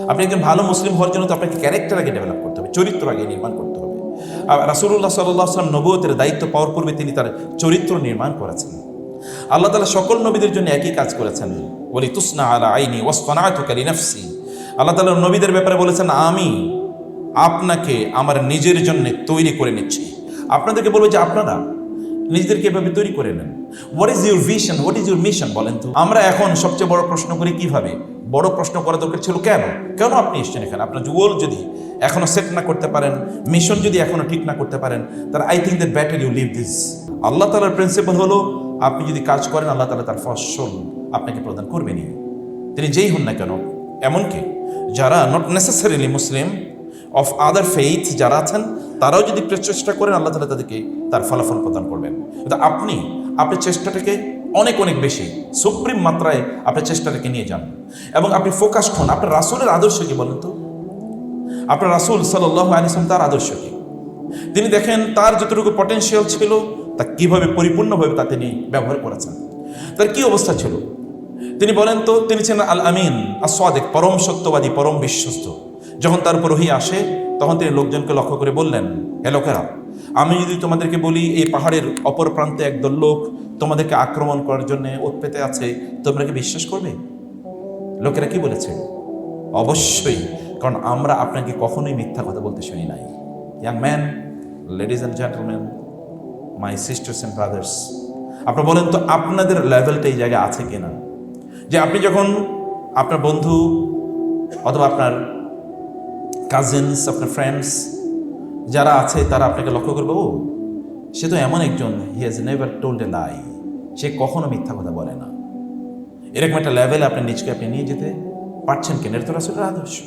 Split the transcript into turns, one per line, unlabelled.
আপনি একজন ভালো মুসলিম হওয়ার জন্য তো আপনাকে ক্যারেক্টার আগে ডেভেলপ করতে হবে, চরিত্র আগে নির্মাণ করতে হবে। আর রাসূলুল্লাহ সাল্লাল্লাহু আলাইহি ওয়াসাল্লাম নবুয়তের দায়িত্ব পাওয়ার পূর্বে তিনি তার চরিত্র নির্মাণ করেছেন। আল্লাহ তাআলা সকল নবীদের জন্য একই কাজ করেছেন, ওয়ালি তুসনা আলা আইনি ওয়াসতানাতুকা লিনাফসি। আল্লাহ তাআলা নবীদের ব্যাপারে বলেছেন, আমি আপনাকে আমার নিজের জন্য তৈরি করে নিচ্ছি। আপনাদেরকে বলবো যে আপনারা নিজেদেরকে এভাবে তৈরি করে নেন। What is your vision, what is your mission বলেন তো। আমরা এখন সবচেয়ে বড় প্রশ্ন করি কিভাবে, বড় প্রশ্ন করা দরকার ছিল কেন কেন আপনি এসছেন এখানে। আপনার গোল যদি এখনো সেট না করতে পারেন, মিশন যদি এখনো ঠিক না করতে পারেন, তাহলে I think that better you leave this. Allah তাআলার প্রিন্সিপাল হলো, আপনি যদি কাজ করেন আল্লাহ তাআলা তার ফসল আপনাকে প্রদান করবেনই, তিনি যেই হন না কেন। এমনকি যারা not necessarily Muslim of other faith যারা আছেন, তারাও যদি প্রচেষ্টা করেন আল্লাহ তাআলা তাদেরকে তার ফলাফল প্রদান করবেন। কিন্তু আপনার চেষ্টাটাকে অনেক অনেক বেশি সুপ্রিম মাত্রায় আপনার চেষ্টাটাকে নিয়ে যান এবং আপনি ফোকাসড হন। আপনার রাসূলের আদর্শ কি বলেন তো? আপনার রাসূল সাল্লাল্লাহু আলাইহি ওয়াসাল্লাম তার আদর্শ কি? তিনি দেখেন তার যতটুকু পটেনশিয়াল ছিল তা কিভাবে পরিপূর্ণভাবে তা তিনি ব্যবহার করেছেন। তার কি অবস্থা ছিল তিনি বলেন তো? তিনি ছিলেন আল আমিন আস-সাদিক, পরম সত্যবাদী, পরম বিশ্বস্ত। যখন তার উপর ওহী আসে তখন তিনি লোকজনকে লক্ষ্য করে বললেন, হে লোকেরা, আমি যদি তোমাদেরকে বলি এই পাহাড়ের অপর প্রান্তে একদল লোক তোমাদেরকে আক্রমণ করার জন্য ওৎ পেতে আছে, তোমরা কি বিশ্বাস করবে? লোকেরা কি বলেছে? অবশ্যই, কারণ আমরা আপনাকে কখনোই মিথ্যা কথা বলতে শুনি নাই। Young man, ladies and gentleman, my sisters and brothers, আপনারা বলেন তো আপনাদের লেভেলটা এই জায়গায় আছে কিনা, যে আপনি যখন আপনার বন্ধু অথবা আপনার কাজিনস, আপনার ফ্রেন্ডস যারা আছে তারা আপনাকে লক্ষ্য করবে, ও সে তো এমন একজন, he has never told a lie, সে কখনো মিথ্যা কথা বলে না। এরকম একটা লেভেলে আপনার নিজকে আপনি নিয়ে যেতে পারছেন কিনা, এটা তো রাসূলের আদর্শ।